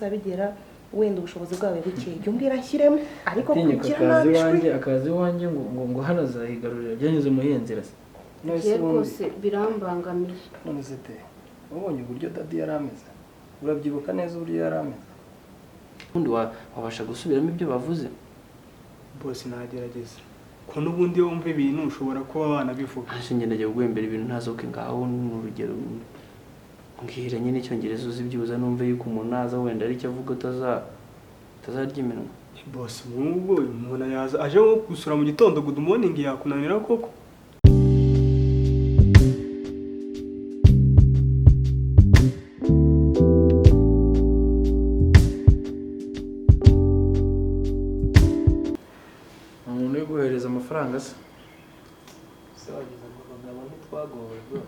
bizabigera wenda ubushobozi bwawe buke cyo mbwira nshyiremo ariko kugira nabi akazi wanjye ngo hano zahigarurira byanyuze mu yenzira nose rwose birambangamiye none zite ubonye uburyo dadi yarameze urabyibuka neza uburyo yarameze undi wabasha gusubiramo ibyo bavuze bose nagerageza ko nubundi yo wumva ibintu ushobora kuba wanabivuga ashinge ndaje kugwembera ibintu ntazoke ngaho n'urugero mbwira nyine icyongereza uzi byibuza numve yuko umuntu naza wenda ari cyo avuga utazarya iminwa bose ubwo umuntu yaza aje gusura mu gitondo good morning yakunanira koko umuntu yo guhereza amafaranga se sabagize abagabo ntitwagowe bro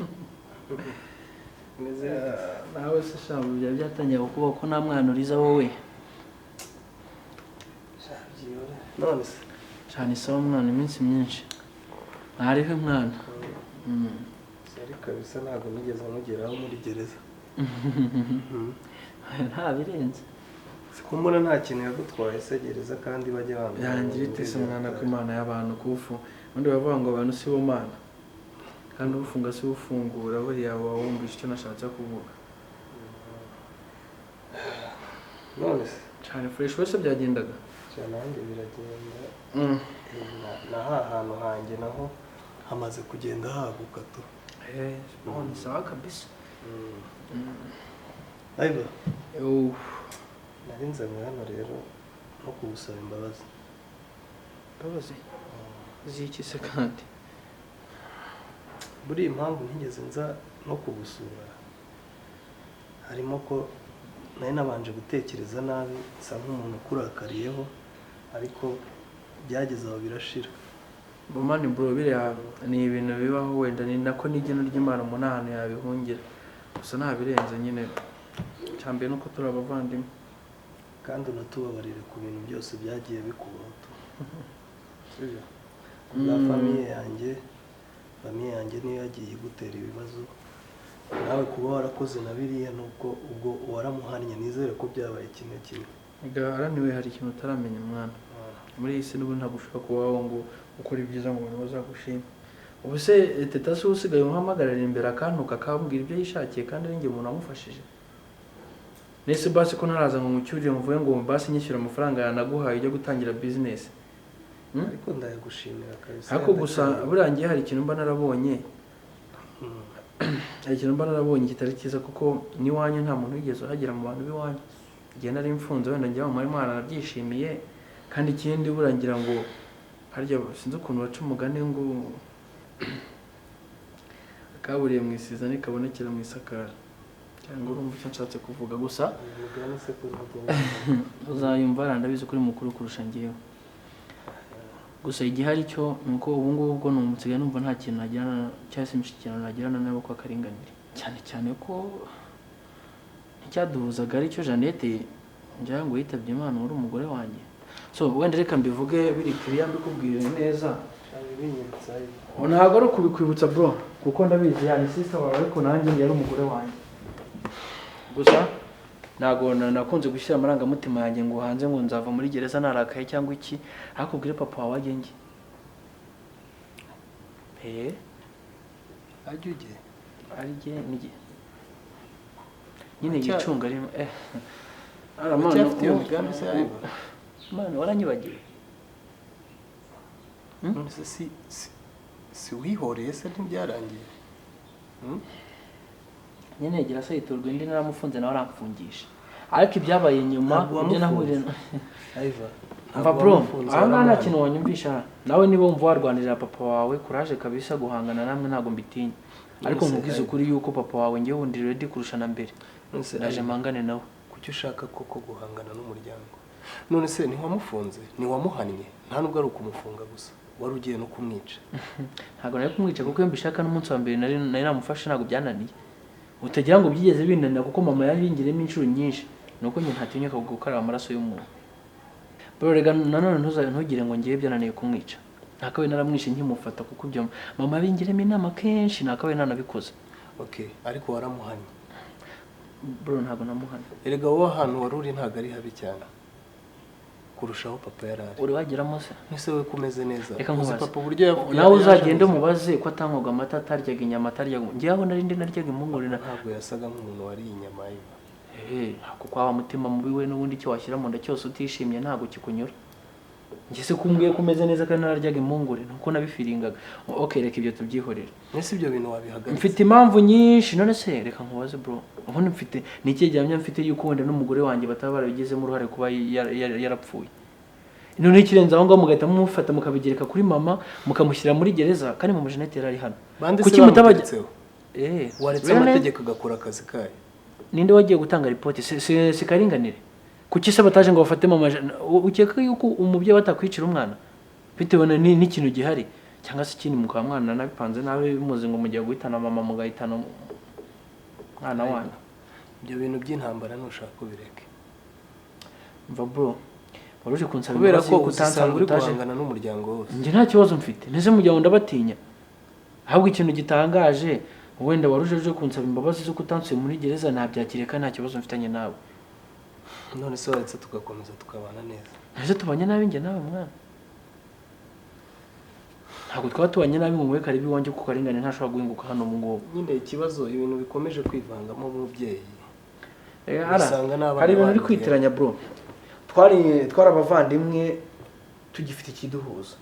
nawe se shambo bya byatangiye kuba ko nta mwana uriza wowe none se cyane sawa mwana iminsi myinshi ntariho mwana sari kabisa ntabwo nigeze mugeraho muri gereza nta birenze sikumbona nta kintu yagutwaye se gereza kandi bajya bamwe yangira itese mwana ko imana y'abantu kufu undi bavuga ngo abantu si bo mana kandi ufunga si ufungura buriya wumvise icyo nashatse kuvuga none se cyane fresh wese byagendaga cyane nanjye biragenda na hantu hanjye naho hamaze kugenda haguka tu ni sawa kabisa aiba nari nzanye hano rero no kugusaba imbabazi z'iki se kandi buri impamvu ntigeze nza no kugusura harimo ko nari nabanje gutekereza nabi nsa nk'umuntu ukurakariyeho ariko byageze aho birashira bomani bro biriya ni ibintu bibaho wenda ni nako n'igeno ry'Imana umuntu ahantu yabihungira gusa nta birenze nyine cyambere nuko turi abavandimwe kandi unatubabarire ku bintu byose byagiye bikubaho sibyo famiye yanjye niyo yagiye gutera ibibazo nawe kuba warakoze na biriya nuko ubwo waramuhannye nizere ko byabaye kimwe kimwe garaniwe hari ikintu utaramenya mwana muri iyi si n'ubundi ntabwo ushobora kubaho ngo ukora ibyiza ngo abantu bazagushima ubu se teta se usigaye umuhamagarira imbere akantuka akambwira ibyo yishakiye kandi ari njye umuntu wamufashije nese basi ko ntaraza ngo mucyurire muvuye ngo basi nyishyura amafaranga yanaguhaye ujya gutangira business ariko ndayagushimira kabisa ariko gusa burangiye hari ikintu mba narabonye hari ikintu mba narabonye kitari cyiza kuko niwanyu nta muntu wigeze uhagera mu bantu b'iwanyu igihe nari mfunze wenda njya mu mwana nabyishimiye kandi ikindi burangira ngo harya sinzi ukuntu baca umugani ngo kaburiye mu isiza nikabonekera mu isakara cyangwa urumva icyo nshatse kuvuga gusa uzayumva randabizi kuri mukuru kurusha ngiyeho gusa igihari cyo nuko ubu ngubu ubwo numutsigaye numva nta kintu nagirana cyangwa se imishyikirano nagirana nabo kwa karinganire cyane ko icyaduhuzaga ari cyo Jeannette njya ngo yitabye Imana uri umugore wanjye so wenda reka mbivuge biri kiriya mbikubwire neza ntabwo ari ukubikwibutsa bro kuko ndabizi yani sister wawe ariko nanjye yari umugore wanjye gusa ntago nakunze gushyira amarangamutima yanjye ngo hanze ngo nzava muri gereza narakaye cyangwa iki akubwire papa wawe agenge ajye arije nige nyine gicunga ari cyafite umugambi se mwana waranyibagiye si wihoreye se ntibyarangiye nyine gira se yiturwa indi naramufunze nawe aramfungisha ariko ibyabaye nyuma ibyo nahurira mva bro aha nta kintu wanyumvisha nawe niba wumva warwanirira papa wawe kuraje kabisa guhangana namwe ntago mbitinya ariko nkubwize ukuri yuko papa wawe ngiye wundi ready kurusha na mbere ndaje mangane nawe kuki ushaka koko guhangana n'umuryango none se ntiwamufunze ntiwamuhannye nta nubwo ari ukumufunga gusa wari ugiye no kumwica ntago nari kumwica kuko iyo mbishaka n'umunsi wa mbere nari namufashe ntago byananiye utagira ngo byigeze binanira kuko mama yabingiremo inshuro nyinshi nuko njye ntatinyuka gukaraba amaraso y'umuntu bro rega nanone ntugire ngo ngiye byananiye kumwica nakawe naramwishe nkimufata kuko ibyo mama yabingiremo inama kenshi nakawe nanabikoze okay ariko waramuhannye bro ntabwo namuhana. erega wowe ahantu wari uri ntabwo ari habi cyane kurushaho papa yarari. Uri wageramo se? Nise we kumeze neza. Reka nkubaze. Papa buryo yavuye. Nawe uzagende mubaze ko atanywaga amata ataryaga inyama ataryaga. Ngiye aho nari ndi naryaga impungure ntabwo yasaga nk'umuntu wari inyama yiba. Kuko wa mutima mubi we n'ubundi cyo washyira mu nda cyose utishimye ntabwo kikunyura. Ngise kumbwiye kumeze neza kandi nararyaga impungure nuko nabifiringaga. Okay reka ibyo tubyihorera. Nese ibyo bintu wabihagarika. Mfite impamvu nyinshi none se reka nkubaze bro. Ubundi mfite niki gihamya mfite yuko wenda n'umugore wanjye bataba barabigezemo uruhare kuba yarapfuye. None ikirenze aho ngaho mugahita mumufata mukabigereka kuri mama mukamushyira muri gereza kandi mama Jeanette yari hano. Kuki mutabajya? Waretse amategeko agakora akazi kayo. Ninde wagiye gutanga report si karinganire? Kuki se bataje ngo bafate mama ukeka yuko umubye batakwicira umwana bitewe n'ikintu gihari cyangwa se ikindi mukaba mwana nabipanze nawe bimuze ngo mugiye guhitana mama mugahitana mwana wanyu. Ibyo bintu by'intambara nushaka kubireke. Mva bro waruje kunsaba kubera ko utansanga uri guhangana n'umuryango wose. Nje nta kibazo mfite neze mujyaho ndabatinya ahubwo ikintu gitangaje wenda waruje kunsaba imbabazi zo kutansuye muri gereza nabyakireka nta kibazo mfitanye nawe. None se waretse tugakomeza tukabana neza. Nje tubanye nabi nge nawe mwana. Ntabwo twaba tubanye nabi mu weka ribi wanje kuko arengane ntashobora guhinguka hano mu ngo. Nyine ikibazo ibintu bikomeje kwivangamo umubyeyi. Hari ibintu uri kwitiranya bro. Twarabavandimwe tugifite ikiduhuza.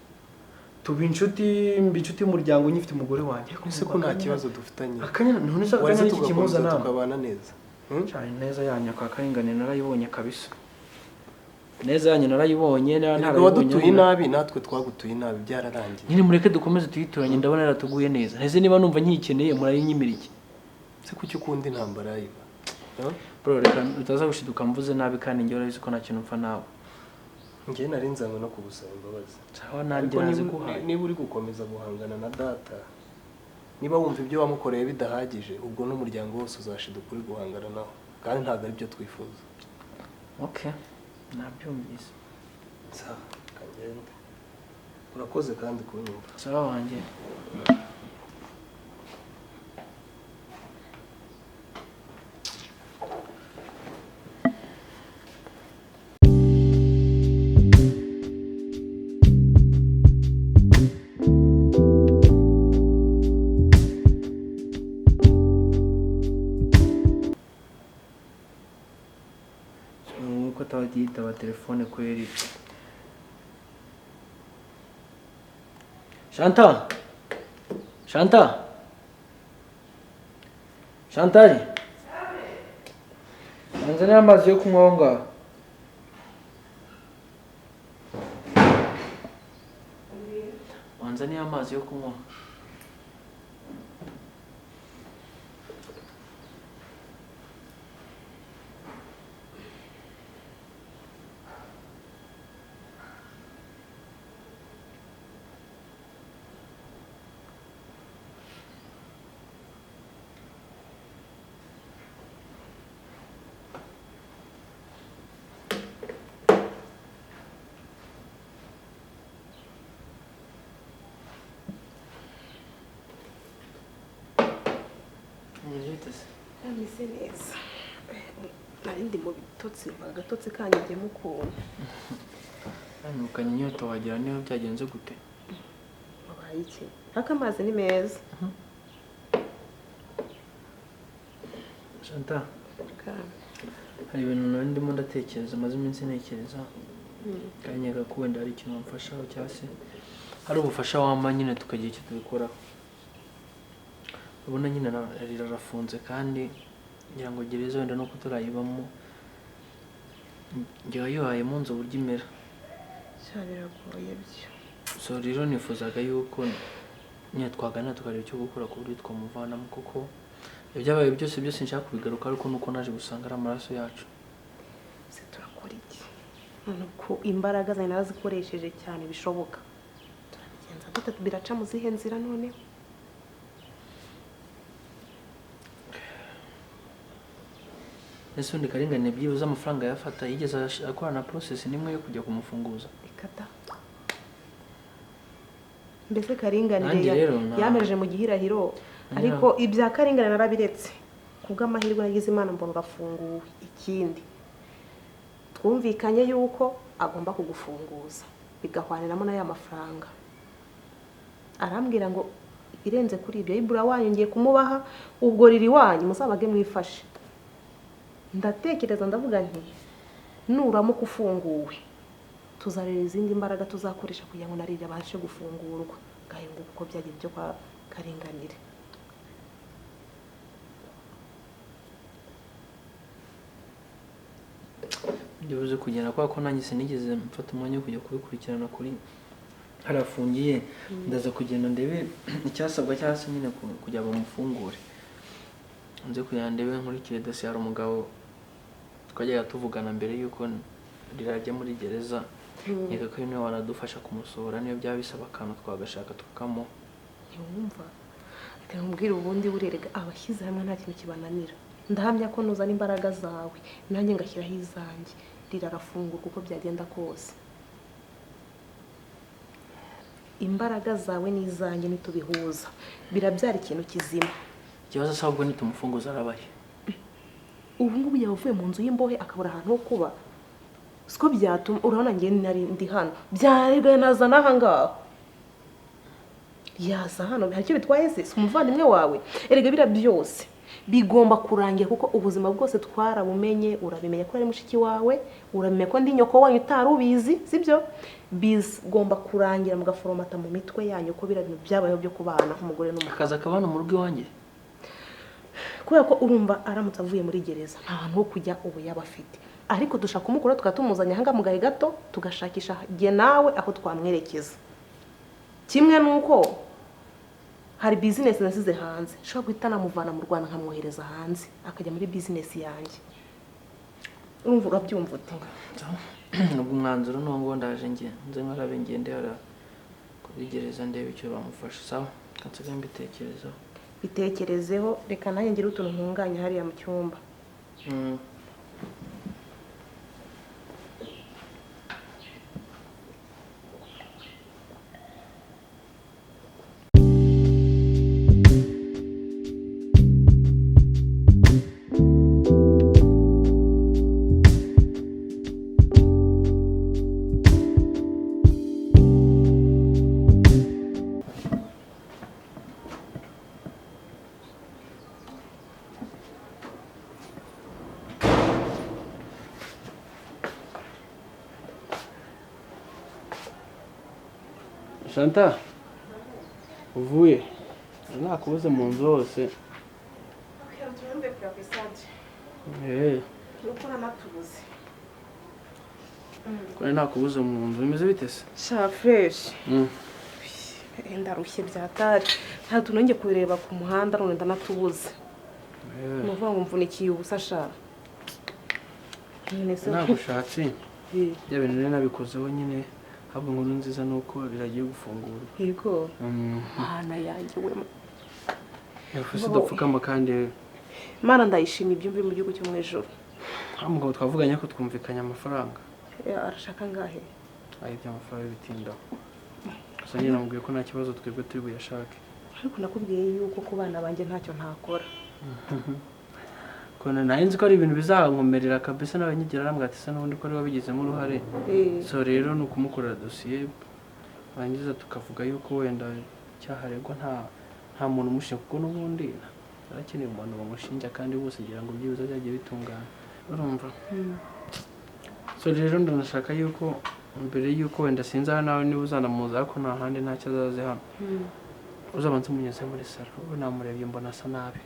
Tuba inshuti y'umuryango nyifite umugore wanjye. Ese ko nta kibazo dufitanye. Akanya none se akanya iki kimuza nawe. Tukabana neza. Cyane neza yanyu akarengane narayibonye kabisa. Neza yanyu narayibonye wadutuye nabi natwe twagutuye nabi byararangiye. Nyine mureke dukomeze tuyituranye ndabona yaratuguye neza. Neze niba numva nkikeneye murayinyimirike. Se kuki ukundi intambara yiba. Bro reka utaza gushiduka mvuze nabi kandi ngiye urabizi ko nta kintu mfa nawe. Ngiye nari nzanywe no kugusaba imbabazi. Sawa nanjye nazi guhaye. Niba uri gukomeza guhangana na data. Niba wumva ibyo wamukoreye bidahagije ubwo n'umuryango wose uzashiduka uri guhangana naho kandi ntabwo ari byo twifuza. Okay. Nabyumvise. Sawa kagenda. Urakoze kandi kunyumva. Sawa wanjye. Yitaba telefone kweri. Shanta Shantari Anzana amazi yo kunywa ngaho. Anzana amazi yo kunywa. Ameze neza. Nari ndi mu bitotsi agatotsi kanyigemo ukuntu. Nukanye inyota wagira niyo byagenze gute? Wabaye iki? Haka amazi ni meza. Shanta. Hari ibintu nari ndimo ndatekereza maze iminsi ntekereza. Kanyega ko wenda hari ikintu wamfashaho cyangwa se hari ubufasha wampa nyine tukagira icyo tubikoraho. Ubona nyine rirafunze kandi ngira ngo gereza wenda no kuturayibamo ngiye yuhaye mu nzu buryo imera. Cyabiragoye byo. So rero nifuzaga yuko nyine twagana tukareba icyo gukora ku buryo twamuvanamo kuko ibyabaye byose nshaka kubigaruka ariko nuko naje gusanga ari amaraso yacu. Se turakora iki? Nuko imbaraga zawe narazikoresheje cyane bishoboka. Turabigenza gute biraca mu zihe nzira none? Ese undi karengane byibuze amafaranga yafata yigeze akora na process nimwe yo kujya kumufunguza. Ikata. Mbese karinganire yamereje mu gihirahiro ariko ibya karinganire narabiretse. kubw'amahirwe nagize Imana mbona urafunguwe. Ikindi twumvikanye yuko agomba kugufunguza bigahwaniramo na ya mafaranga. Arambwira ngo irenze kuri ibyo Ibura wanyu ngiye kumubaha, ubwo riri wanyu muzabage mwifashe. Ndatekereza ndavuga nti nuramuka ufunguwe tuzarera izindi imbaraga tuzakoresha kugira ngo narire abashe gufungurwa gahinduka uko byagiye byo kwa Karinganire. Ndibuze kugera kwa ko nanjye sinigeze mfata umwanya wo kujya kubikurikirana kuri harafungiye. Ndaza kugenda ndebe icyasabwa cyase nyine kujya bamufungure. Nze kujya ndebe nkurikire dosiye hari umugabo twajyaga tuvugana mbere yuko rirajya muri gereza. Neka ko niwe wanadufasha kumusohora niyo byaba bisaba akantu twagashaka tukamo. Yumva reka nkubwire ubundi burerega abashyize hamwe nta kintu kibananira. Ndahamya ko nuzana imbaraga zawe nanjye ngashyiraho izanjye rirarafungurwa uko byagenda kose. Imbaraga zawe n'izanjye nitubihuza birabyara ikintu kizima. Ikibazo asabwo nitumufunguza arabaye. Ubu ngubu yavuye mu nzu y'imbohe akabura ahantu ho kuba. Siko byatuma urabona ngiye nari ndi hano byarega naza naha ngaho. Yaza hano hari icyo bitwaye se umuvandimwe wawe. Erega bira byose bigomba kurangira kuko ubuzima bwose twarabumenye. Urabimenye ko ari mushiki wawe, uramenye ko ndi nyoko wanyu utarubizi, sibyo? Bigomba kurangira mugaforomata mu mitwe yanyu ko bira bintu byabayeho byo kubana nk'umugore n'umugabo. Akaza kabana mu rugo iwanjye. Kubera ko urumva aramutse avuye muri gereza nta hantu ho kujya ubu yaba afite. Ariko dushaka kumukura tukatumuzanya hanga mu gahe gato tugashakisha giye nawe aho twamwerekeza. Kimwe nuko hari business nasize hanze shobora guhita namuvana mu Rwanda nkamwohereza hanze akajya muri business yanjye. Urumva urabyumva ute? Nubwo umwanzuro n'uwo ndaje nze nkarabe ngende hara kubigereza ndebe icyo bamufasha. Sawa kansiga mbitekerezaho. Bitekerezeho reka nanjye ngira utuntu ntunganya hariya mu cyumba. Shanta uvuye nakubuze mu nzu hose. Nuko namatubuze. Kone nakubuze mu nzu bimeze bite se? Sha fresh. Ndarushye byatari. Nta tunonge kureba ku muhanda none ndanatubuze. Muvuga ngo mvunikiye ubusa sha. Nagushatse. Ya bintu nabikozeho nyine. Haba inkuru nziza nuko biragiye gufungura. Yego. Mana yanjye we. Yafuse dupfukama kandi Mana ndayishimye ibyumve mu gihugu cyo mu ijoro. Amugabo twavuganye ko twumvikanya amafaranga. Arashaka ngahe? Ayi by'amafaranga bitinda. Gusa nyine namubwiye ko nta kibazo twebwe turi buyashake. Ariko nakubwiye yuko ku bana banjye ntacyo ntakora. Kone narinzi ko ari ibintu bizankomerera kabisa n'abanyigira arambwira ati se n'ubundi ko ari wabigizemo uruhare. So rero no kumukorera dosiye bangiza tukavuga yuko wenda cyaharegwa nta muntu umushinja kuko n'ubundi arakeneye umuntu bamushinja kandi bose ngira ngo byibuze byagiye bitungana. Urumva? So rero ndanashaka yuko mbere yuko wenda sinza nawe niba uzanamuza ariko nta handi ntacyo azaze hano. Uzabanze umunyeze muri saro ubu namurebye mbona asa nabi.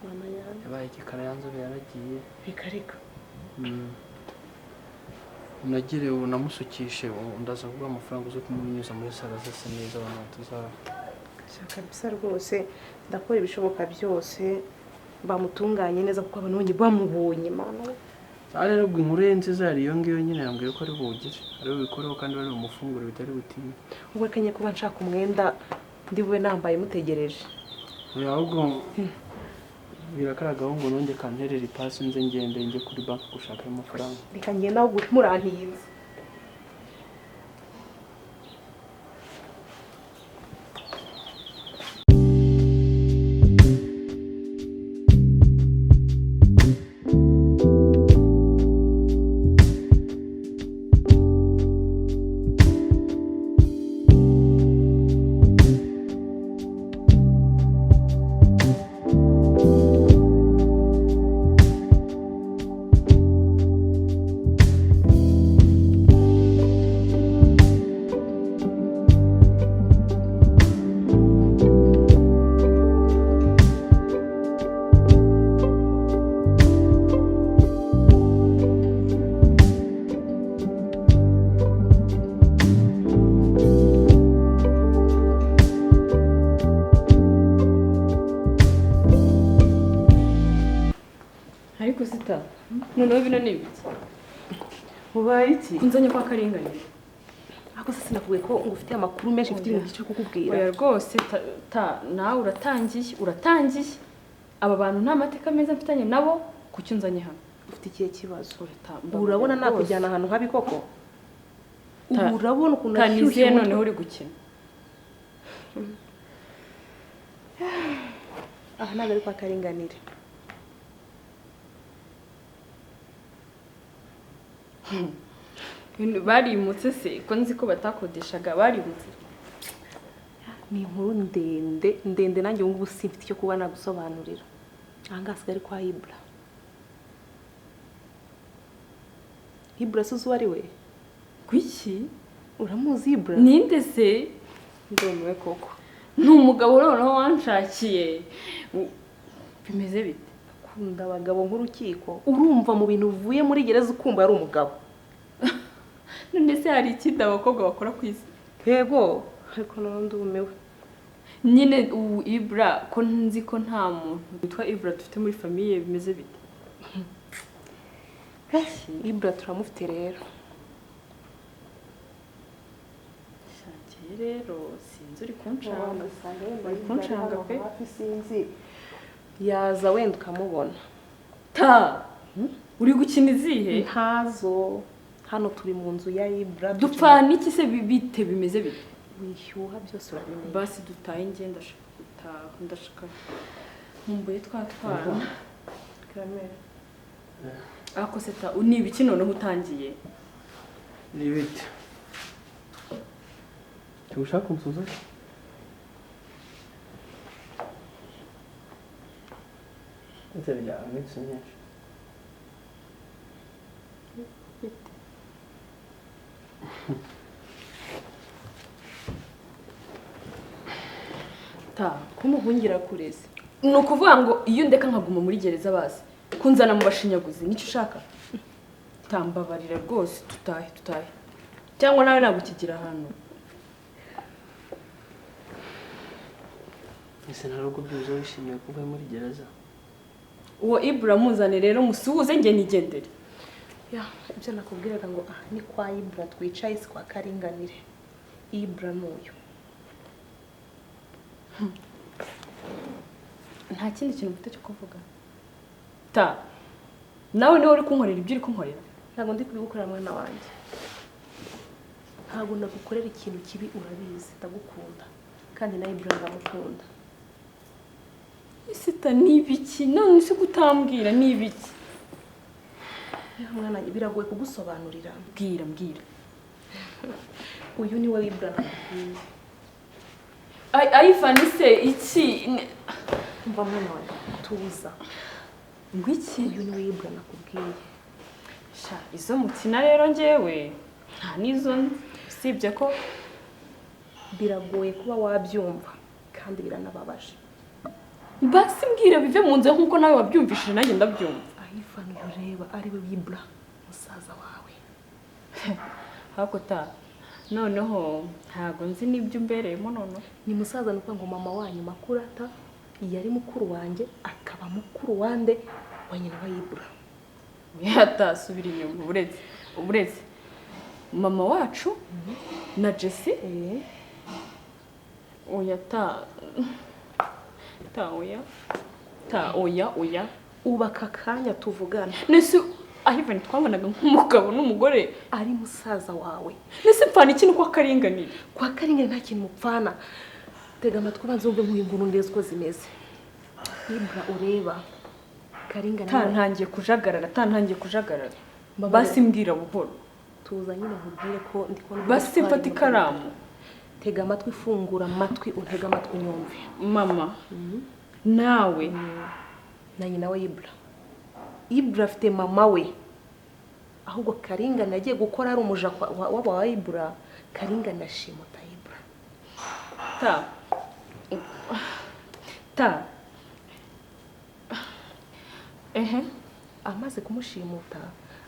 Mama yanjye yabaye igikara yanzobe yaragiye. Bikarika. Nagire ubu namusukishe ndaza kuguha amafaranga uzo kumunyuza muri saro zose neza abantu tuzaba. Shaka bisa rwose ndakora ibishoboka byose bamutunganye neza kuko abantu bonye bamubonye mana. Ari rero inkuru ye nziza yari iyo ngiyo nyine yambwiye ko ari bugire. Ari bikoreho kandi bari umufunguro bitari butinye. Ubwo kenye kuba nshaka umwenda ndiwe nambaye mutegereje. Ahubwo birakaragaho ngo nonge kanterera ipasi nze ngende nje kuri banki gushaka amafaranga. Reka ngenda aho murantiza. ariko sita noneho bino ni ibiki ubaye iki kunzanye kwa karinganire ako se sinakubwiye ko ngufite amakuru menshi mfite ibintu cyo kukubwira oya rwose nawe uratangiye aba bantu nta mateka meza mfitanye nabo kuki unzanye hano ufite ikihe kibazo urabona nakujyana ahantu habi koko urabona ukuntu ashyushye noneho uri gukina aha ntabwo ari kwa karinganire barimutse se ko nzi ko batakodeshaga barimutse ni inkuru ndende nanjye ubu ngubu simfite icyo kuba nagusobanurira aha ngaha hasigaye ari kwa Ibara. Ibara se uzi uwo ari we kuki uramuzi Ibara ninde se ndomewe koko ni umugabo noneho wanshakiye bimeze bite akunda abagabo nk'urukiko urumva mu bintu uvuye muri gereza ukumva ari umugabo none se hari ikindi abakobwa bakora ku isi yego ariko ndumiwe nyine Ibara ko nzi ko nta muntu witwa Ibara dufite muri famiye bimeze bite Ibara turamufite rero shakiye rero sinzi uri kunshanga pe sinzi yaza wenda ukamubona uri gukina izihe ntazo hano turi mu nzu ya Ibara dupfana iki se bite bimeze bite wishyuha byose urabimenya basi dutaye ngenda ndashaka nkumbuye twatwara kamera ako seta ni ibiki noneho utangiye ni bite ushaka umusuza Ntebe yawe ndetse nyinshi kumuhungira kureze ni ukuvuga ngo iyo ndeka nkaguma muri gereza basi kunzana mu bashinyaguzi nicyo ushaka tambabarira rwose tutahe cyangwa nawe nagukigira hano ese ntabwo byuzo wishimiye kuba muri gereza uwo Ibara muzane rero musuhuze nge nigendere ibyo nakubwiraga ngo ni kwa Ibara twicaye si kwa karinganire Ibara n'uyu nta kindi kintu mfite cyo kuvuga nawe niwe uri kunkorera ibyo uri kunkorera ntabwo ndi kubigukorera mwana wanjye ntabwo nagukorera ikintu kibi urabizi ndagukunda kandi nawe Ibara ndamukunda isita ni ibiki none se gutambwira ni ibiki mwana biragoye kugusobanurira mbwira uyu ni we Ibara nakubwiye ayifani se iki mva mwana wawe tuza ngo iki uyu ni we Ibara nakubwiye sha izo mukina rero njyewe nta nizo usibye ko biragoye kuba wabyumva kandi biranababaje basi mbwira bive mu nzu nkuko nawe wabyumvishije nanjye ndabyumva ayifani ureba ari we Ibara musaza wawe hako noneho ntago nzi n'ibyo umbereyemo noneho ni musaza nuko ngo mama wanyu makuru yari mukuru wanjye akaba mukuru wande wa nyina wa Ibara yatasubira inyuma uburezi mama wacu na Jesse oya oya ubaka kanya tuvugana nese ahivani twabonaga nk'umugabo n'umugore ari musaza wawe nese mpfana ikintu kwa karinganire nta kintu mupfana tega amatwi banze wumve nk'uyu ngunu ndeze uko zimeze Ibara ureba karinganire ntangiye kujagarara basi mbwira buhoro tuza nyine nkubwire ko ndi kubona basi mfata ikaramu tega amatwi fungura amatwi untega amatwi nyumve mama nawe na nyina wa Ibara afite mama we ahubwo karinganire agiye gukora ari umuja wa Ibara karinganire ashimuta Ibara amaze kumushimuta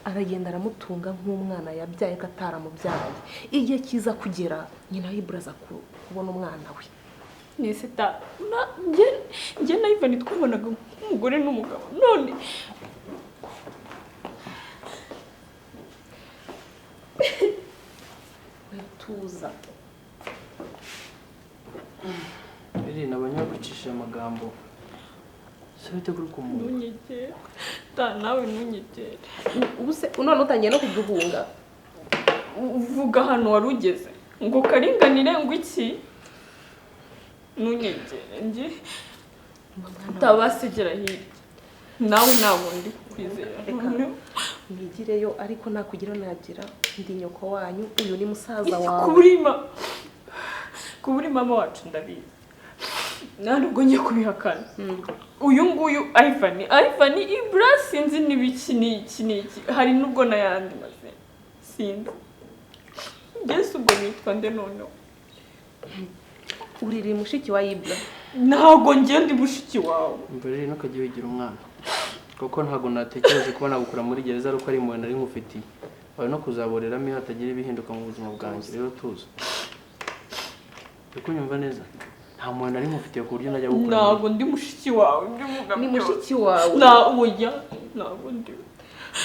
aragenda aramutunga nk'umwana yabyaye ko ataramubyaye igihe kiza kugera nyina wa Ibara aza kubona umwana we nese njye na Ivani twabonaga nk'umugore n'umugabo none tuza iri nabanyakwicisha amagambo sabite kuri kumuntu Ntunyegere. Ta nawe ntunyegere. ubu se none utangiye no kuduhunga Uvuga hano warugeze. Ngo karinganire ngo iki? Ntunyegere nje. Tabasegera hirya. Nawe ntabwo ndi kwizera. mwigireyo ariko nakugira nagira ndi nyoko wanyu uyu ni musaza wawe Kuburi mama wacu ndabizi. Ntabwo ngiye kubihakana. Uyu nguyu Ivan Ibara sinzi n'ibiki n'iki hari nubwo nayandi maze sinzi. Yesu ubwo nitwa nde noneho. uriri mushiki wa Ibara Ntabwo ngiye ndi mushiki wawe. mbere nakagiye wigira umwana kuko ntago natekereje kuba nagukura muri gereza ari uko ari impuhwe nari nkufitiye wawe no kuzaboreramo iyo hatagira ibihinduka mu buzima bwanjye rero tuza uko nyumva neza nta mpuhwe nari nkufitiye ku buryo najya gukura Ntabwo ndi mushiki wawe. ni mushiki wawe Ntabwo ndi.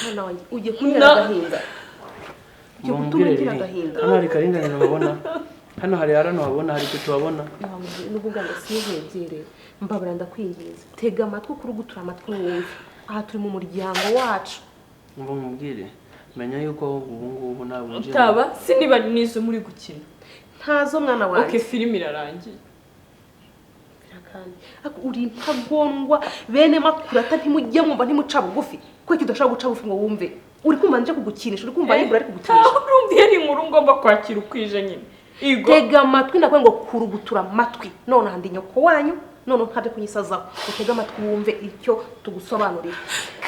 mwana wanjye ugiye kuntera agahinda ugiye gutuma ngira agahinda hano hari karinganire babona hano hari arano babona hari icyo tubabona n'ubwo nganga sinzegere mbabara ndakwinginze tega amatwi kuri gutura amatwi wumve aha turi mu muryango wacu umva mubwire menya yuko ubu ngubu nta bunjye Taba siniba nizo muri gukina. ntazo mwana wanjye Okay, film irarangiye. birakandi uri ntagondwa bene makurata ntimujye mwumva ntimuca bugufi ko kidashaka guca bugufi ngo wumve uri kumva nje kugukinisha uri kumva Ibara ari kugukinisha Urumva yari inkuru ngomba kwakira ukwije nyine. Igo. tega amatwi nakwe ngo kurugutura amatwi none handi nyoko wanyu none ntabe kunyisazaho utega amatwi wumve icyo tugusobanurira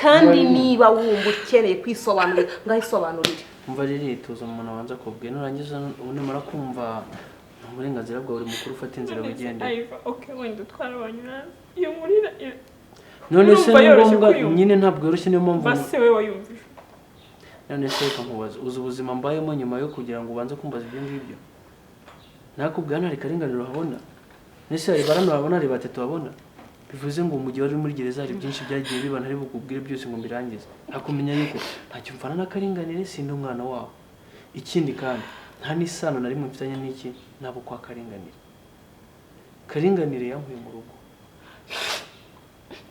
kandi niba wumva ukeneye kwisobanurira ngahisobanurire umva riri tuza umuntu abanza kubwe nurangiza unimara kumva uburenganzira bwa buri mukuru ufata inzira wigendera Okay, wenda twarabanyura. Iyo murira none se ngombwa nyine ntabwo yoroshye niyo mpamvu base we wayumvije. none se nkubaza uzi ubuzima mbayemo nyuma yo kugira ngo ubanze kumbaza ibyo ngibyo nakubwira ntari karinganiro habona nese hari barano babona ari batatu babona bivuze ngo umujyi wari muri gereza hari byinshi byagiye bibana ari bukubwire byose ngo mbirangize akumenya yuko ntacyo mfana na karinganire sindi umwana wawe ikindi kandi nta nisano nari mu mfitanye n'iki nabo kwa karinganire yankuye mu rugo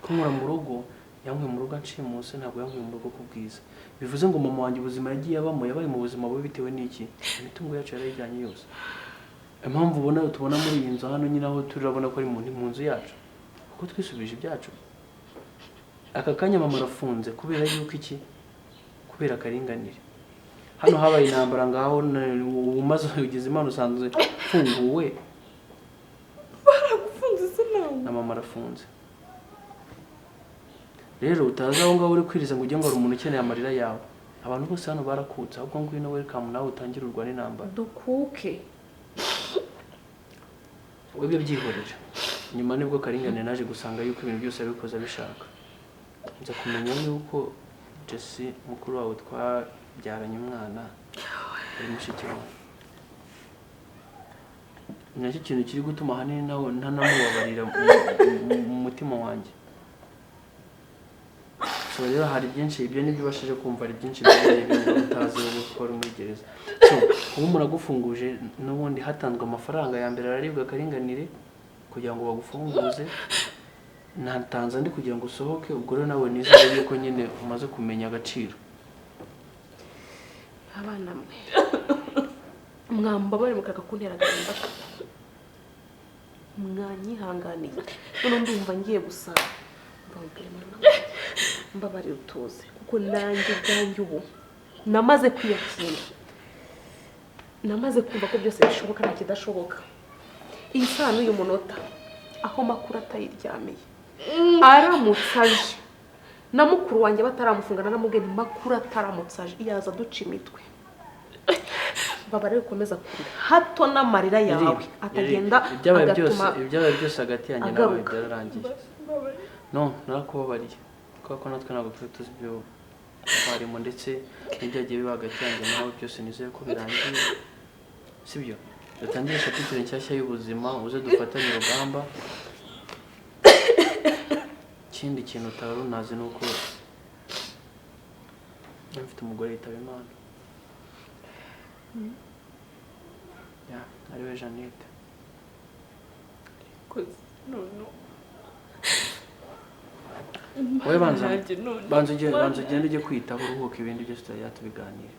kumura mu rugo yankuye mu rugo anciye munsi ntabwo yankuye mu rugo kubwiza bivuze ngo mama wanjye ubuzima yagiye abamo yabaye mu buzima bubi bitewe n'iki imitungo yacu yarayijyanye yose impamvu ubona tubona muri iyi nzu hano nyine aho turabona ko ari mu nzu yacu kuko twisubije ibyacu aka kanya mama arafunze kubera yuko iki kubera karinganire hano habaye intambara ngaho umaze ugize imana usanzwe funguwe Baragufunze se nawe. na mama arafunze rero utaza aho ngaho uri kwiriza ngo ujye ngo hari umuntu ukeneye amarira yawe abantu bose hano barakutse ahubwo ngwino welcome nawe utangire urwane n'intambara dukuke webwe byihorera nyuma nibwo karinganire naje gusanga yuko ibintu byose abikoze abishaka nza kumenya yuko Jesse mukuru wawe twabyaranye umwana ari mushiki wawe nacyo kintu kiri gutuma ahanini ntanamubabarira mu mutima wanjye so rero hari byinshi ibyo nibyo ubashije kumva ari byinshi bigiye utazi ubu twari muri gereza so ubu muragufunguje n'ubundi hatanzwe amafaranga ya mbere araribwa karinganire kugira ngo bagufunguze natanze ndi kugira ngo usohoke ubwo rero nawe nizere yuko nyine umaze kumenya agaciro abana mwe mwamba bari mukaga kuntera agahinda mwanyihanganiye none ndumva ngiye gusaba mbabarira utuze kuko nanjye ubwanjye ubu namaze kwiyakira namaze kumva ko byose bishoboka nta kidashoboka iyi sano uyu munota aho makuru atayiryamiye aramutse aje na mukuru wanjye bataramufunga naramubwiye makuru ataramutse aje yaza duca imitwe babare gukomeza kurira hato n'amarira yawe atagenda agatuma ibyabaye byose hagati yanjye nawe byararangiye no narakubabariye kuko natwe ntabwo twari tuzi ibyo twarimo ndetse n'ibyagiye biba hagati yanjye nawe byose nizeye ko birangiye sibyo dutangire chapitre nshyashya y'ubuzima uze dufatanye urugamba ikindi kintu utari unazi ni uko mfite umugore yitaba Imana ya ariwe Jeannette koze none wowe banza nanjye none banza ugende ujye kwitaho uruhuka ibindi byose tubiganira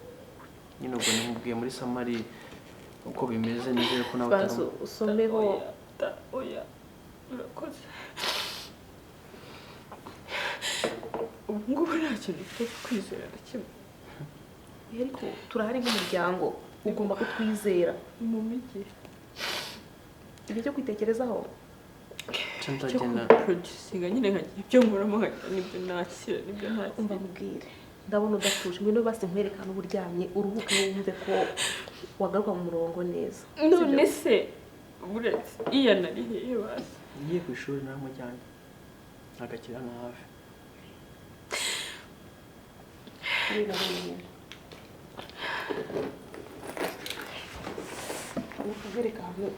nyine ubwo nimubwiye muri samari uko bimeze nizere ko nawe banza usomeho oya urakoze ubu ngubu nta kintu ufite kwizera na kimwe ariko turahari nk'umuryango ugomba kutwizera mu mijyi ibi cyo kwitekerezaho cyo nzagenda producinga nyine nkagira ibyo nkuramo nkagira nibyo nakira nibyo ntakira umva mubwire ndabona udatuje ngwino basi nkwerekana uburyamye uruhuke wumve ko wagaruka mu murongo neza none se buretse iya nari hehe basi ngiye ku ishuri naramujyanye agakira na hafi ubu kubereka ahantu